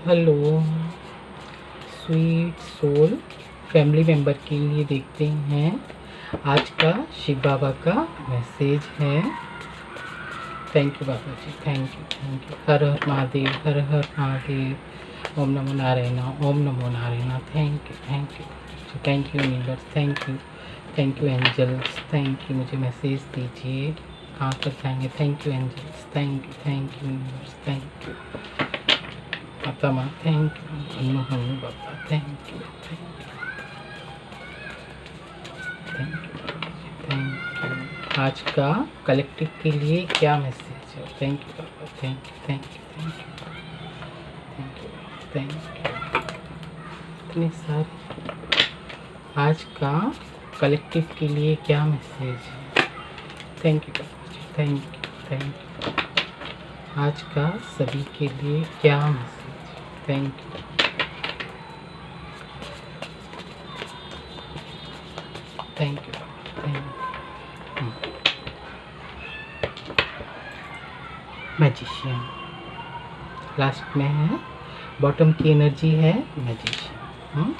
Hello sweet soul family member के लिए देखते हैं आज का शिव बाबा का मैसेज है। Thank you Baba ji, thank you. Har Har Mahadev, Har Har Mahadev. Om नमो नारायण, ओम नमो Narayan. Thank you universe, thank you angels, thank you. मुझे मैसेज दीजिए कहाँ तक जाएंगे। Thank you angels, thank you universe, thank you माता माँ, थैंक यू हनु बाबा, थैंक यू। आज का कलेक्टिव के लिए क्या मैसेज है। थैंक यू बाबा, थैंक यू। इतने सारे आज का कलेक्टिव के लिए क्या मैसेज है। Thank you Baba ji, thank you. आज का सभी के लिए क्या message. Thank you. Thank you. Magician last में है, बॉटम की एनर्जी है magician.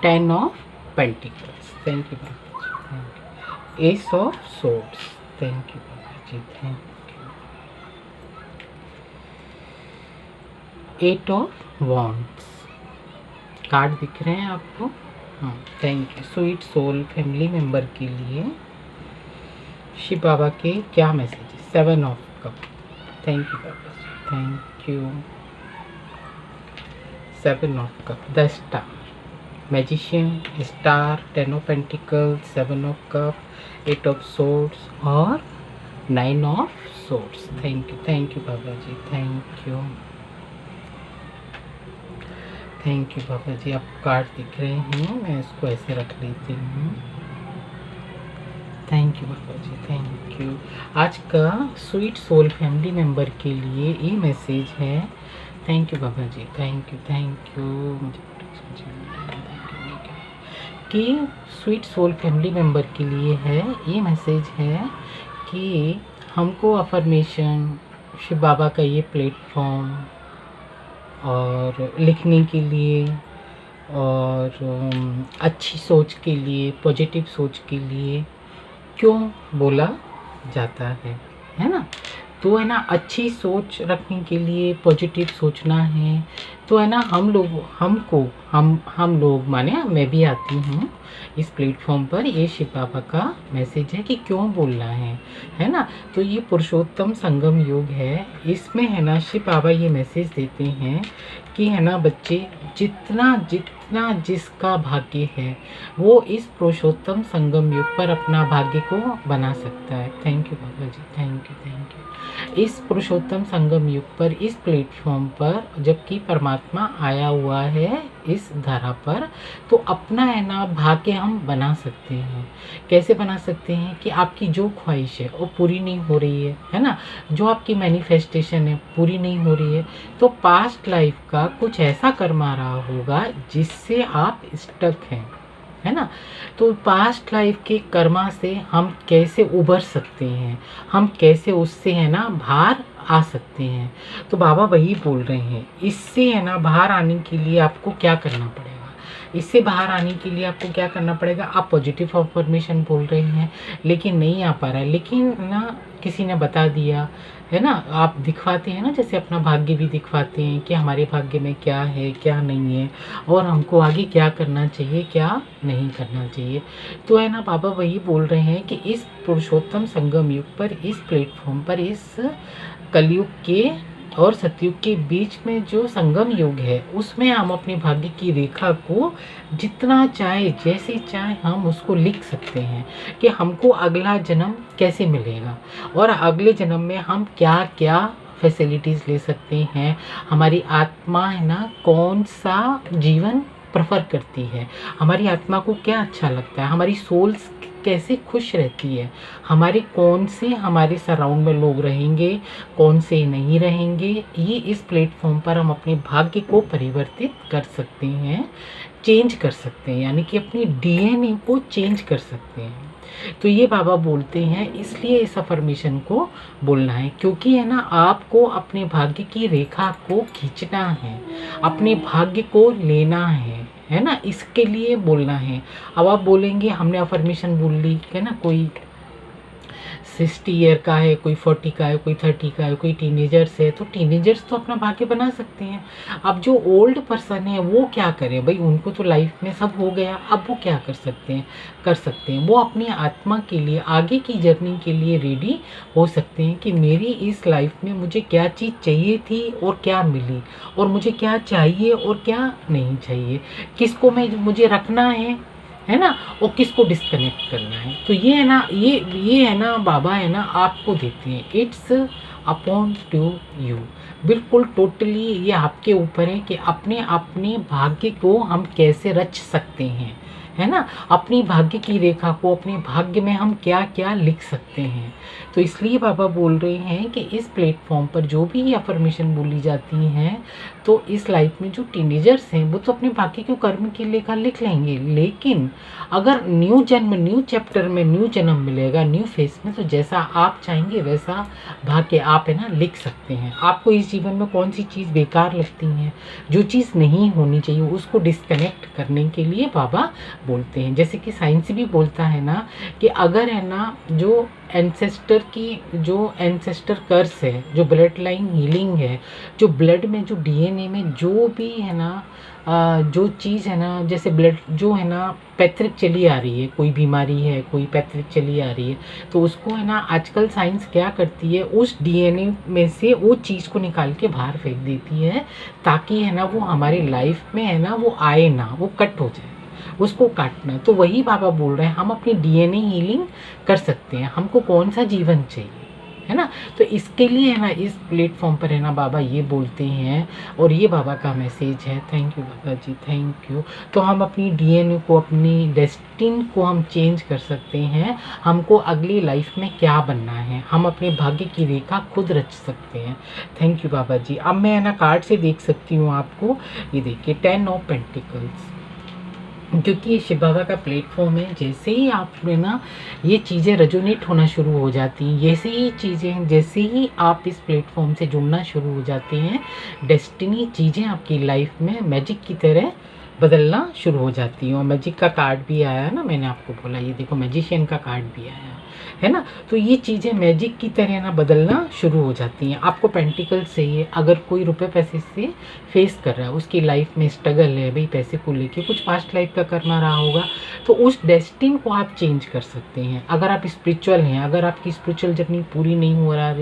10 of pentacles, thank you Baba ji. Ace of swords, thank you Baba ji, thank you. 8 of wands card दिख रहे हैं आपको। Thank you. Sweet soul family member के लिए शिव बाबा के क्या मैसेज है। 7 of cup, thank you Baba ji, thank you. 7 of cup, the star, magician, star, 10 of pentacles, 7 of cup, 8 of swords और 9 of swords. Thank you Baba ji, thank you बाबा जी। आप card दिख रहे हैं, मैं इसको ऐसे रख लेती हूँ। Thank you Baba ji, thank you. आज का स्वीट सोल फैमिली मेंबर के लिए ये मैसेज है। Thank you Baba ji, thank you. मुझे कि स्वीट सोल फैमिली मेंबर के लिए है ये मैसेज है कि हमको अफर्मेशन, शिव बाबा का ये प्लेटफॉर्म और लिखने के लिए और अच्छी सोच के लिए, पॉजिटिव सोच के लिए क्यों बोला जाता है ना। तो है ना, अच्छी सोच रखने के लिए पॉजिटिव सोचना है। तो है ना, हम लोग माने मैं भी आती हूँ इस प्लेटफॉर्म पर। ये शिव बाबा का मैसेज है कि क्यों बोलना है ना। तो ये पुरुषोत्तम संगम योग है, इसमें है ना शिव बाबा ये मैसेज देते हैं कि है ना बच्चे, जितना जिसका भाग्य है वो इस पुरुषोत्तम संगम युग पर अपना भाग्य को बना सकता है। Thank you Baba ji, thank you. इस पुरुषोत्तम संगम युग पर, इस प्लेटफॉर्म पर जबकि परमात्मा आया हुआ है इस धरा पर, तो अपना है ना भाग्य हम बना सकते हैं। कैसे बना सकते हैं कि आपकी जो ख्वाहिश है वो पूरी नहीं हो रही है ना, जो आपकी मैनिफेस्टेशन है पूरी नहीं हो रही है, तो पास्ट लाइफ का कुछ ऐसा कर्म आ रहा होगा जिससे आप स्टक हैं, है ना। तो पास्ट लाइफ के कर्मा से हम कैसे उबर सकते हैं, हम कैसे उससे है ना बाहर आ सकते हैं। तो बाबा वही बोल रहे हैं, इससे है ना बाहर आने के लिए आपको क्या करना पड़ेगा। इससे बाहर आने के लिए आपको क्या करना पड़ेगा। आप पॉजिटिव अफर्मेशन बोल रहे हैं लेकिन नहीं आ पा रहा है, लेकिन ना किसी ने बता दिया है ना। आप दिखवाते हैं ना, जैसे अपना भाग्य भी दिखवाते हैं कि हमारे भाग्य में क्या है क्या नहीं है और हमको आगे क्या करना चाहिए क्या नहीं करना चाहिए। तो है ना बाबा वही बोल रहे हैं कि इस पुरुषोत्तम संगम युग पर, इस प्लेटफॉर्म पर, इस कलयुग के और सतयुग के बीच में जो संगम युग है उसमें हम अपने भाग्य की रेखा को जितना चाहे, जैसे चाहे हम उसको लिख सकते हैं कि हमको अगला जन्म कैसे मिलेगा और अगले जन्म में हम क्या क्या फैसिलिटीज़ ले सकते हैं। हमारी आत्मा है ना कौन सा जीवन प्रेफर करती है, हमारी आत्मा को क्या अच्छा लगता है, हमारी सोल्स कैसे खुश रहती है, हमारे कौन से हमारे सराउंड में लोग रहेंगे, कौन से नहीं रहेंगे। ये इस प्लेटफॉर्म पर हम अपने भाग्य को परिवर्तित कर सकते हैं, चेंज कर सकते हैं, यानी कि अपनी डीएनए को चेंज कर सकते हैं। तो ये बाबा बोलते हैं इसलिए इस अफर्मेशन को बोलना है, क्योंकि है ना आपको अपने भाग्य की रेखा को खींचना है, अपने भाग्य को लेना है ना, इसके लिए बोलना है। अब आप बोलेंगे हमने अफर्मेशन बोल ली है ना, कोई 60 ईयर का है, कोई 40 का है, कोई 30 का है, कोई टीनेजर्स है, तो टीनेजर्स तो अपना भाग्य बना सकते हैं। अब जो ओल्ड पर्सन है वो क्या करें भाई, उनको तो लाइफ में सब हो गया, अब वो क्या कर सकते हैं वो अपनी आत्मा के लिए आगे की जर्नी के लिए रेडी हो सकते हैं कि मेरी इस लाइफ में मुझे क्या चीज़ चाहिए थी और क्या मिली, और मुझे क्या चाहिए और क्या नहीं चाहिए, किसको मुझे रखना है ना, और किसको डिस्कनेक्ट करना है। तो ये है ना, ये है ना बाबा है ना आपको देते हैं, इट्स अपॉन टू यू, बिल्कुल टोटली ये आपके ऊपर है कि अपने अपने भाग्य को हम कैसे रच सकते हैं, है ना, अपनी भाग्य की रेखा को अपने भाग्य में हम क्या क्या लिख सकते हैं। तो इसलिए बाबा बोल रहे हैं कि इस प्लेटफॉर्म पर जो भी अफर्मेशन बोली जाती हैं, तो इस लाइफ में जो टीनेजर्स हैं वो तो अपने भाग्य के कर्म की लेखा लिख लेंगे, लेकिन अगर न्यू जन्म, न्यू चैप्टर में न्यू जन्म मिलेगा, न्यू फेस में, तो जैसा आप चाहेंगे वैसा भाग्य आप है ना लिख सकते हैं। आपको इस जीवन में कौन सी चीज़ बेकार लगती है, जो चीज़ नहीं होनी चाहिए, उसको डिस्कनेक्ट करने के लिए बाबा बोलते हैं। जैसे कि साइंस भी बोलता है ना कि अगर है ना जो एंसेस्टर कर्स है, जो ब्लड लाइन हीलिंग है, जो ब्लड में जो डीएनए में जो भी है ना जो चीज़ है ना, जैसे ब्लड जो है ना पैतृक चली आ रही है, कोई बीमारी है, कोई पैतृक चली आ रही है, तो उसको है ना आजकल साइंस क्या करती है, उस डीएनए में से वो चीज़ को निकाल के बाहर फेंक देती है, ताकि है ना वो हमारी लाइफ में है ना वो आए ना, वो कट हो जाए, उसको काटना। तो वही बाबा बोल रहे हैं हम अपनी डीएनए हीलिंग कर सकते हैं, हमको कौन सा जीवन चाहिए, है ना। तो इसके लिए है ना इस प्लेटफॉर्म पर है ना बाबा ये बोलते हैं, और ये बाबा का मैसेज है। Thank you Baba ji, thank you. तो हम अपनी डीएनए को, अपनी डेस्टिन को हम चेंज कर सकते हैं, हमको अगली लाइफ में क्या बनना है, हम अपने भाग्य की रेखा खुद रच सकते हैं। थैंक यू बाबा जी। अब मैं है ना कार्ड से देख सकती हूँ आपको, ये देखिए 10 ऑफ पेंटिकल्स, क्योंकि ये शिव बाबा का प्लेटफॉर्म है। जैसे ही आपने ना ये चीज़ें रेजोनेट होना शुरू हो जाती हैं, जैसे ही आप इस प्लेटफॉर्म से जुड़ना शुरू हो जाते हैं, डेस्टिनी चीज़ें आपकी लाइफ में मैजिक की तरह बदलना शुरू हो जाती हैं। और मैजिक का कार्ड भी आया है ना, मैंने आपको बोला, ये देखो मैजिशियन का कार्ड भी आया है ना। तो ये चीज़ें मैजिक की तरह ना बदलना शुरू हो जाती हैं। आपको पेंटिकल से ही, अगर कोई रुपए पैसे से फेस कर रहा है, उसकी लाइफ में स्ट्रगल है भाई, पैसे को लेके कुछ पास्ट लाइफ का करना रहा होगा, तो उस डेस्टिन को आप चेंज कर सकते हैं। अगर आप स्पिरिचुअल हैं, अगर आपकी स्पिरिचुअल जर्नी पूरी नहीं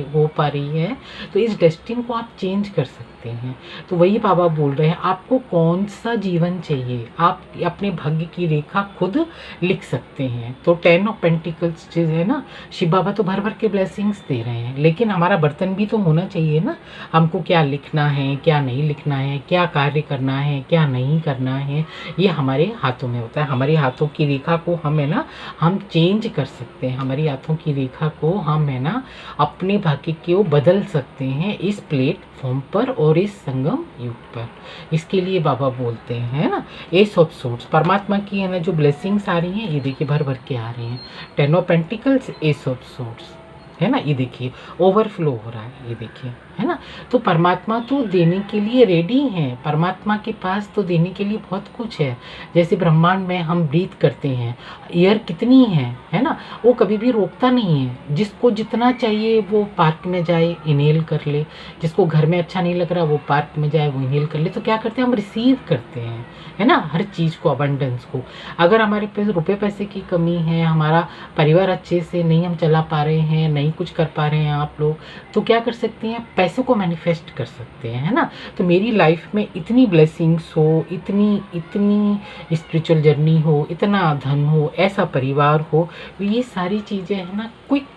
हो पा रही है, तो इस डेस्टिन को आप चेंज कर सकते हैं। तो वही बाबा बोल रहे हैं, आपको कौन सा जीवन चाहिए, आप अपने भाग्य की रेखा खुद लिख सकते हैं। तो 10 ऑफ पेंटिकल्स जो है ना, शिव बाबा तो भर भर के ब्लेसिंग्स दे रहे हैं, लेकिन हमारा बर्तन भी तो होना चाहिए ना, हमको क्या लिखना है, क्या नहीं लिखना है, क्या कार्य करना है, क्या नहीं करना है, ये हमारे हाथों में होता है। हमारे हाथों की रेखा को हम है ना हम चेंज कर सकते हैं, हमारी हाथों की रेखा को हम है ना अपने भाग्य को बदल सकते हैं इस प्लेटफॉर्म पर और इस संगम युग पर। इसके लिए बाबा बोलते हैं ना, एस ऑफ सोर्ड्स, परमात्मा की है ना जो ब्लेसिंग्स आ रही हैं, ये देखिए भर भर के आ रही हैं। 10 of pentacles, S of swords, है ना, ये देखिए ओवरफ्लो हो रहा है, ये देखिए, है ना। तो परमात्मा तो देने के लिए रेडी हैं, परमात्मा के पास तो देने के लिए बहुत कुछ है। जैसे ब्रह्मांड में हम ब्रीथ करते हैं, एयर कितनी है ना, वो कभी भी रोकता नहीं है। जिसको जितना चाहिए वो पार्क में जाए इनहेल कर ले, जिसको घर में अच्छा नहीं लग रहा वो पार्क में जाए वो इनहेल कर ले। तो क्या करते हैं हम, रिसीव करते हैं, है ना, हर चीज़ को, अबंडेंस को। अगर हमारे पास रुपए पैसे की कमी है, हमारा परिवार अच्छे से नहीं हम चला पा रहे हैं, नहीं कुछ कर पा रहे हैं आप लोग, तो क्या कर सकते हैं, पैसे को मैनिफेस्ट कर सकते हैं, है ना। तो मेरी लाइफ में इतनी ब्लेसिंग्स हो, इतनी स्पिरिचुअल जर्नी हो, इतना धन हो, ऐसा परिवार हो, तो ये सारी चीज़ें है ना क्विक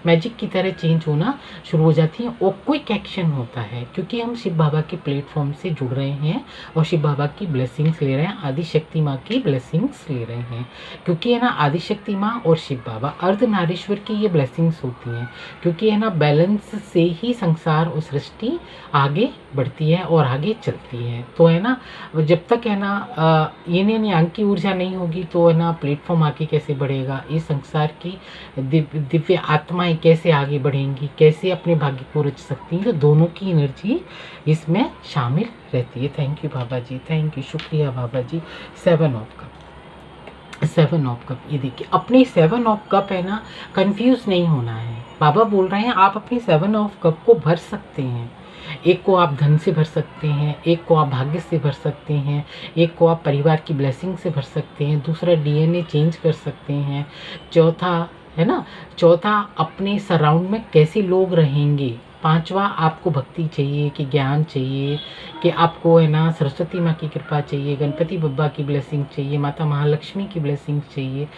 मैजिक की तरह चेंज होना शुरू हो जाती हैं। और क्विक एक्शन होता है, क्योंकि हम शिव बाबा के प्लेटफॉर्म से जुड़ रहे हैं और शिव बाबा की ब्लेसिंग्स ले रहे हैं, आदिशक्ति माँ की ब्लेसिंग्स ले रहे हैं। क्योंकि है ना आदिशक्ति माँ और शिव बाबा अर्धनारीश्वर की ये ब्लेसिंग्स होती हैं, क्योंकि है ना बैलेंस से ही संसार और सृष्टि आगे बढ़ती है और आगे चलती है। तो है ना, जब तक है ना यिन एंड यांग की ऊर्जा नहीं होगी तो है ना प्लेटफॉर्म आगे कैसे बढ़ेगा, इस संसार की दिव्य आत्माएं कैसे आगे बढ़ेंगी, कैसे अपने भाग्य को रच सकती हैं। तो दोनों की एनर्जी इसमें शामिल रहती है। Thank you Baba ji, thank you, शुक्रिया बाबा जी। 7 ऑफ कप, 7 ऑफ कप, ये देखिए अपने 7 ऑफ कप है ना, कंफ्यूज नहीं होना है। बाबा बोल रहे हैं आप अपनी 7 ऑफ कप को भर सकते हैं। एक को आप धन से भर सकते हैं, एक को आप भाग्य से भर सकते हैं, एक को आप परिवार की ब्लेसिंग से भर सकते हैं, दूसरा डीएनए चेंज कर सकते हैं, चौथा है ना, चौथा अपने सराउंड में कैसे लोग रहेंगे, पांचवा आपको भक्ति चाहिए कि ज्ञान चाहिए, कि आपको है ना सरस्वती माँ की कृपा चाहिए, गणपति बब्बा की ब्लेसिंग चाहिए, माता महालक्ष्मी की ब्लेसिंग चाहिए,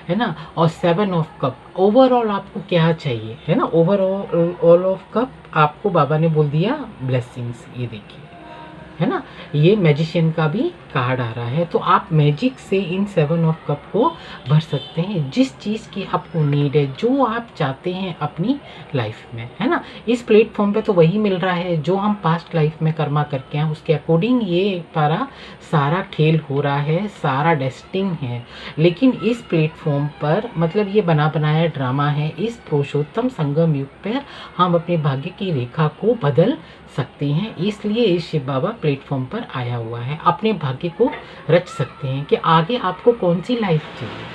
है ना। और 7 ऑफ कप ओवरऑल आपको क्या चाहिए, है ना, ओवरऑल ऑल ऑफ कप आपको बाबा ने बोल दिया ब्लेसिंग्स। ये देखिए है ना, ये मैजिशियन का भी कार्ड आ रहा है। तो आप मैजिक से इन 7 ऑफ कप को भर सकते हैं, जिस चीज़ की आपको नीड है, जो आप चाहते हैं अपनी लाइफ में, है ना। इस प्लेटफॉर्म पे तो वही मिल रहा है जो हम पास्ट लाइफ में कर्मा करके हैं, उसके अकॉर्डिंग ये सारा खेल हो रहा है, सारा डेस्टिंग है। लेकिन इस प्लेटफॉर्म पर मतलब ये बना बनाया ड्रामा है। इस पुरुषोत्तम संगम युग पर हम अपने भाग्य की रेखा को बदल सकते हैं, इसलिए इस शिव बाबा प्लेटफॉर्म पर आया हुआ है। अपने भाग्य को रच सकते हैं कि आगे आपको कौन सी लाइफ चाहिए,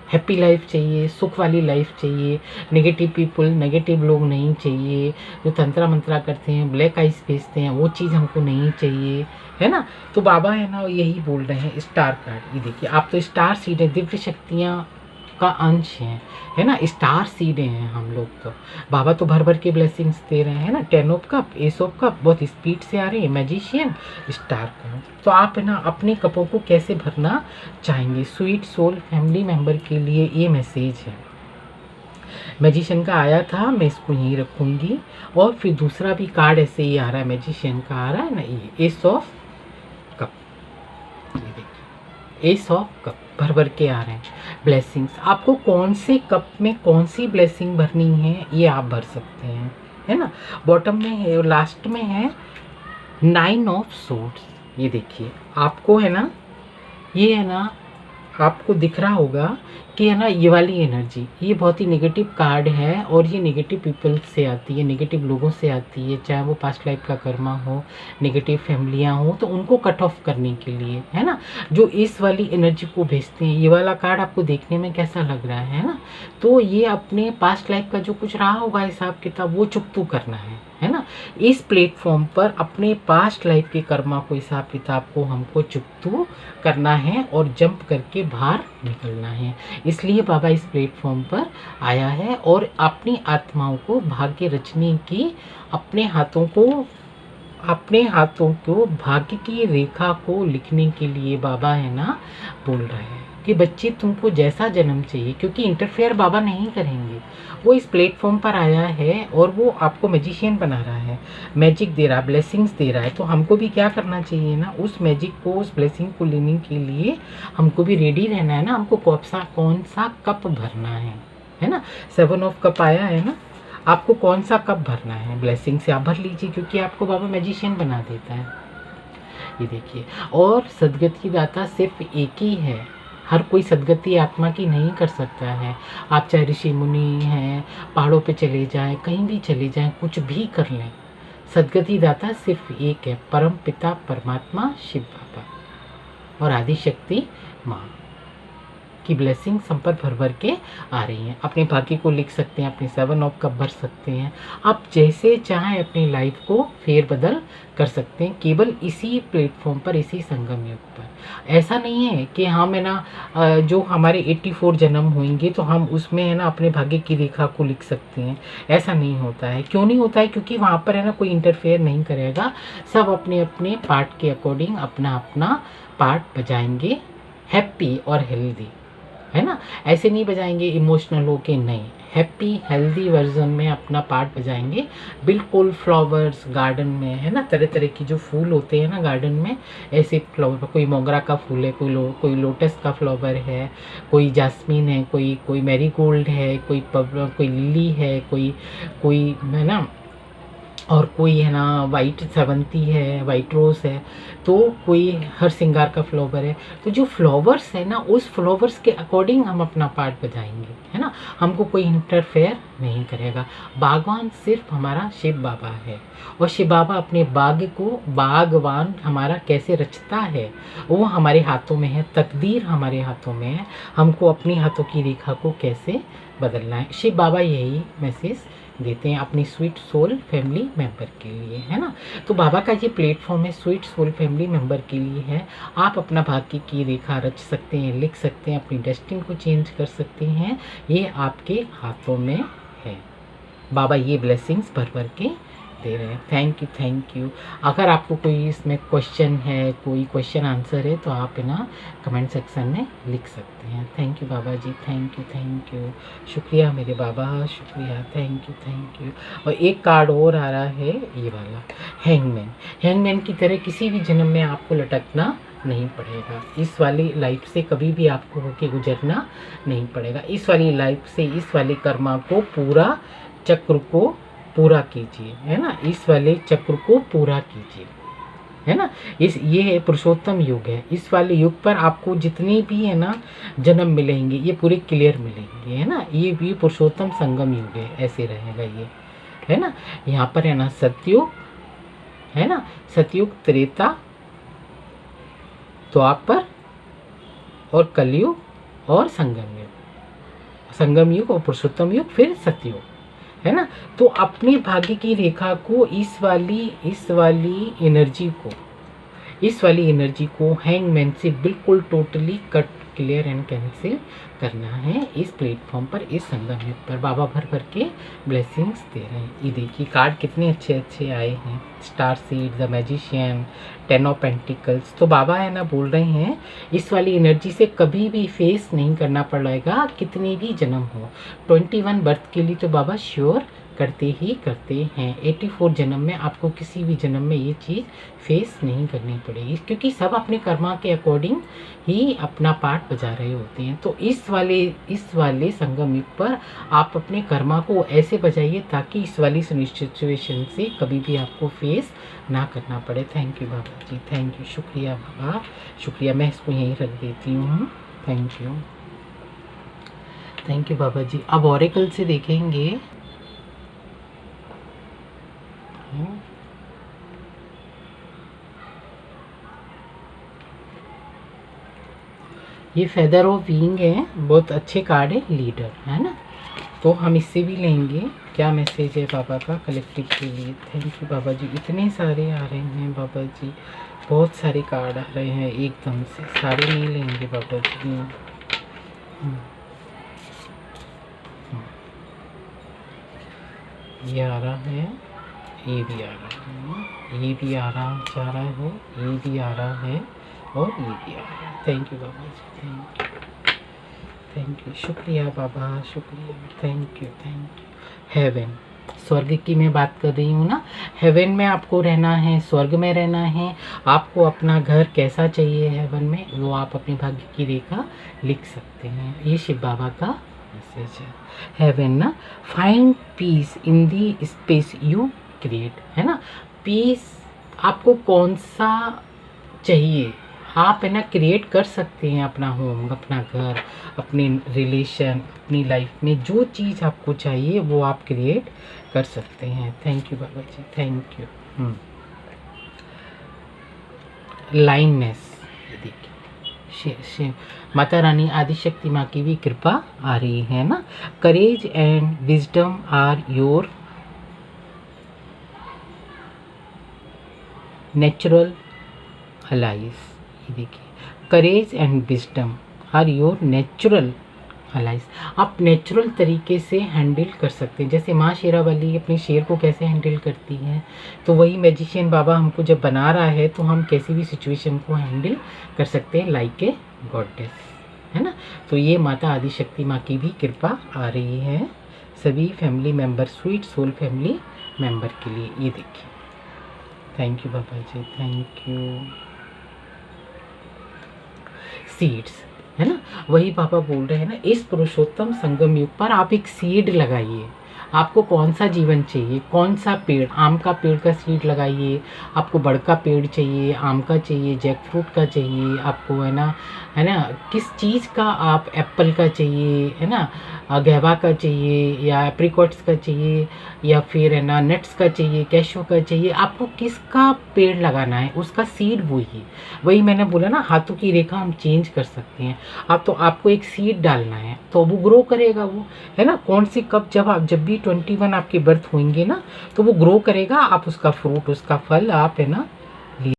हैप्पी लाइफ चाहिए, सुख वाली लाइफ चाहिए, नेगेटिव पीपल, नेगेटिव लोग नहीं चाहिए, जो तंत्रा मंत्रा करते हैं, ब्लैक आइस भेजते हैं, वो चीज़ हमको नहीं चाहिए, है ना। तो बाबा है ना यही बोल रहे हैं। स्टार कार्ड, ये देखिए आप तो स्टार सीड है, दिव्य शक्तियाँ का अंश है ना, स्टार सीड हैं हम लोग। तो बाबा तो भर भर के ब्लेसिंग्स दे रहे हैं ना। 10 of cup, S of cup बहुत स्पीड से आ रही है, मैजिशियन, स्टार कार्ड। तो आप है ना अपने कपों को कैसे भरना चाहेंगे, स्वीट सोल फैमिली मेंबर के लिए ये मैसेज है। मैजिशियन का आया था, मैं इसको यहीं रखूँगी। और फिर दूसरा भी कार्ड ऐसे ही आ रहा है, मैजिशियन का आ रहा है ना, ये एस ऑफ कप, ये देखिए एस ऑफ कप भर भर के आ रहे हैं ब्लेसिंग्स। आपको कौन से कप में कौन सी ब्लेसिंग भरनी है ये आप भर सकते हैं, है ना। बॉटम में है, लास्ट में है 9 ऑफ सोर्ड्स। ये देखिए आपको है ना, ये है ना आपको दिख रहा होगा कि है ना ये वाली एनर्जी, ये बहुत ही नेगेटिव कार्ड है और ये नेगेटिव पीपल से आती है, नेगेटिव लोगों से आती है, चाहे वो पास्ट लाइफ का कर्मा हो, नेगेटिव फैमिलियाँ हो, तो उनको कट ऑफ करने के लिए, है ना, जो इस वाली एनर्जी को भेजते हैं। ये वाला कार्ड आपको देखने में कैसा लग रहा है ना, तो ये अपने पास्ट लाइफ का जो कुछ रहा होगा हिसाब किताब, वो चुकतू करना है ना। इस प्लेटफॉर्म पर अपने पास्ट लाइफ के कर्मा को, हिसाब किताब को हमको चुकतू करना है और जंप करके बाहर निकलना है। इसलिए बाबा इस प्लेटफॉर्म पर आया है और अपनी आत्माओं को भाग्य रचने की, अपने हाथों को भाग्य की रेखा को लिखने के लिए बाबा है ना बोल रहे हैं कि बच्चे तुमको जैसा जन्म चाहिए, क्योंकि इंटरफेयर बाबा नहीं करेंगे। वो इस प्लेटफॉर्म पर आया है और वो आपको मैजिशियन बना रहा है, मैजिक दे रहा है, ब्लेसिंग्स दे रहा है। तो हमको भी क्या करना चाहिए ना, उस मैजिक को, उस ब्लेसिंग को लेने के लिए हमको भी रेडी रहना है ना। हमको कौन सा कप भरना है ना। 7 ऑफ कप आया है ना, आपको कौन सा कप भरना है, ब्लेसिंग से आप भर लीजिए, क्योंकि आपको बाबा मैजिशियन बना देता है। ये देखिए, और सदगति दाता सिर्फ एक ही है, हर कोई सदगति आत्मा की नहीं कर सकता है। आप चाहे ऋषि मुनि हैं, पहाड़ों पे चले जाएं, कहीं भी चले जाएं, कुछ भी कर लें, सदगति दाता सिर्फ एक है, परम पिता परमात्मा शिव बाबा और आदि शक्ति माँ की ब्लेसिंग सब पर भर भर के आ रही हैं। अपने भाग्य को लिख सकते हैं, अपने 7 ऑफ कप भर सकते हैं, आप जैसे चाहें अपनी लाइफ को फेर बदल कर सकते हैं, केवल इसी प्लेटफॉर्म पर, इसी संगम युग पर। ऐसा नहीं है कि हम है ना जो हमारे 84 जन्म होंगे तो हम उसमें है ना अपने भाग्य की रेखा को लिख सकते हैं, ऐसा नहीं होता है। क्यों नहीं होता है? क्योंकि वहाँ पर है ना कोई इंटरफेयर नहीं करेगा, सब अपने अपने पार्ट के अकॉर्डिंग अपना अपना पार्ट बजाएंगे, हैप्पी और हेल्दी, है ना। ऐसे नहीं बजाएंगे इमोशनल होके, नहीं, हैप्पी हेल्दी वर्जन में अपना पार्ट बजाएंगे, बिल्कुल फ्लावर्स गार्डन में, है ना, तरह तरह की जो फूल होते हैं ना गार्डन में, ऐसे फ्लावर, कोई मोगरा का फूल है, कोई लोटस का फ्लावर है, कोई जास्मीन है, कोई मैरीगोल्ड है, कोई लिली है, कोई है ना और कोई है ना वाइट सेवंती है, वाइट रोज़ है, तो कोई हर सिंगार का फ्लावर है। तो जो फ्लावर्स है ना, उस फ्लावर्स के अकॉर्डिंग हम अपना पार्ट बजाएंगे, है ना। हमको कोई इंटरफेयर नहीं करेगा। बागवान सिर्फ हमारा शिव बाबा है, और शिव बाबा अपने बाग को, बागवान हमारा कैसे रचता है वो हमारे हाथों में है, तकदीर हमारे हाथों में है, हमको अपनी हाथों की रेखा को कैसे बदलना है। शिव बाबा यही मैसेज देते हैं अपनी स्वीट सोल फैमिली मेंबर के लिए, है ना। तो बाबा का ये प्लेटफॉर्म है स्वीट सोल फैमिली मेंबर के लिए है। आप अपना भाग्य की रेखा रच सकते हैं, लिख सकते हैं, अपनी डेस्टिनी को चेंज कर सकते हैं, ये आपके हाथों में है। बाबा ये ब्लेसिंग्स भर भर के दे रहे हैं। Thank you, thank you. अगर आपको कोई इसमें क्वेश्चन है, कोई क्वेश्चन आंसर है, तो आप है ना कमेंट सेक्शन में लिख सकते हैं। Thank you Baba ji, thank you, thank you. शुक्रिया मेरे बाबा, शुक्रिया, थैंक यू, थैंक यू। और एक कार्ड और आ रहा है, ये वाला हैंगमैन। हैंगमैन की तरह किसी भी जन्म में आपको लटकना नहीं पड़ेगा। इस वाली लाइफ से कभी भी आपको होके गुजरना नहीं पड़ेगा। इस वाली लाइफ से, इस वाले कर्मा को, पूरा चक्र को पूरा कीजिए, है ना। इस वाले चक्र को पूरा कीजिए, है ना। ये है पुरुषोत्तम युग है। इस वाले युग पर आपको जितनी भी है ना जन्म मिलेंगे, ये पूरे क्लियर मिलेंगे, है ना। ये भी पुरुषोत्तम संगम युग है, ऐसे रहेगा ये, है ना। यहाँ पर है ना सतयुग, है ना, सतयुग, त्रेता, द्वापर और कलयुग और संगम युग। संगम युग और पुरुषोत्तम युग, फिर सतयुग, है ना। तो अपने भाग्य की रेखा को, इस वाली एनर्जी को हैंगमैन से बिल्कुल totally cut, clear and cancel करना है इस प्लेटफॉर्म पर, इस संगम युग पर। बाबा भर भर के ब्लेसिंग्स दे रहे हैं। ये देखिए कार्ड कितने अच्छे अच्छे आए हैं। Star seed, the magician, 10 of pentacles. तो बाबा है ना बोल रहे हैं इस वाली एनर्जी से कभी भी फेस नहीं करना पड़ेगा, कितनी भी जन्म हो। 21 बर्थ के लिए तो बाबा श्योर करते ही करते हैं। 84 जन्म में आपको किसी भी जन्म में ये चीज़ फेस नहीं करनी पड़ेगी, क्योंकि सब अपने कर्मा के अकॉर्डिंग ही अपना पार्ट बजा रहे होते हैं। तो इस वाले संगम युग पर आप अपने कर्मा को ऐसे बजाइए ताकि इस वाली सिचुएशन से कभी भी आपको फेस ना करना पड़े। Thank you Baba ji, thank you, शुक्रिया बाबा, शुक्रिया। मैं इसको यहीं रख देती हूँ। थैंक यू, थैंक यू बाबा जी। अब ऑरेकल से देखेंगे। ये फेदर ऑफ विंग है, बहुत अच्छे कार्ड है, लीडर, है ना। तो हम इससे भी लेंगे क्या मैसेज है बाबा का कलेक्टिव के लिए। थैंक यू बाबा जी, इतने सारे आ रहे हैं बाबा जी, बहुत सारे कार्ड आ रहे हैं एकदम से, सारे नहीं लेंगे बाबा जी। ये आ रहा है, ये भी आ रहा है, ये भी आ रहा जा रहा है, ये भी आ रहा है, और ये भी आ रहा है। Thank you Baba ji, thank you, thank you, शुक्रिया बाबा, शुक्रिया, thank you, thank you. Heaven, स्वर्ग की मैं बात कर रही हूँ ना। हेवन में आपको रहना है, स्वर्ग में रहना है। आपको अपना घर कैसा चाहिए हेवन में, वो आप अपने भाग्य की रेखा लिख सकते हैं। ये शिव बाबा का मैसेज है। हेवन ना, find peace in the space you create, है ना। पीस आपको कौन सा चाहिए, आप है ना क्रिएट कर सकते हैं अपना होम, अपना घर, अपने रिलेशन, अपनी लाइफ में जो चीज़ आपको चाहिए वो आप क्रिएट कर सकते हैं। Thank you Baba ji, thank you. लाइननेस, ये देखिए माता रानी आदिशक्ति माँ की भी कृपा आ रही है ना। Courage and wisdom are your natural allies. ये देखिए courage and wisdom are your natural allies. आप नेचुरल तरीके से हैंडल कर सकते हैं, जैसे माँ शेरावाली अपने शेर को कैसे हैंडल करती हैं, तो वही मैजिशियन बाबा हमको जब बना रहा है तो हम कैसी भी सिचुएशन को हैंडल कर सकते हैं लाइक ए गॉडेस, है ना। तो ये माता आदिशक्ति माँ की भी कृपा आ रही है सभी family member, sweet soul family member के लिए। ये देखिए, thank you Baba ji, thank you. Seeds, है ना, वही पापा बोल रहे हैं ना, इस पुरुषोत्तम संगम युग पर आप एक सीड लगाइए, आपको कौन सा जीवन चाहिए, कौन सा पेड़, आम का पेड़ का सीड लगाइए, आपको बड़का पेड़ चाहिए, आम का चाहिए, जैक फ्रूट का चाहिए, आपको है ना किस चीज़ का, आप एप्पल का चाहिए, है ना गैवा का चाहिए, या एप्रिकॉट्स का चाहिए, या फिर है ना नट्स का चाहिए, कैशू का चाहिए, आपको किसका पेड़ लगाना है उसका सीड वही। वही मैंने बोला ना, हाथों की रेखा हम चेंज कर सकते हैं। आप तो आपको एक सीड डालना है तो वो ग्रो करेगा, वो है ना कौन सी कब, जब भी 21 आपके बर्थ होंगे ना तो वो ग्रो करेगा, आप उसका फ्रूट, उसका फल आप है ना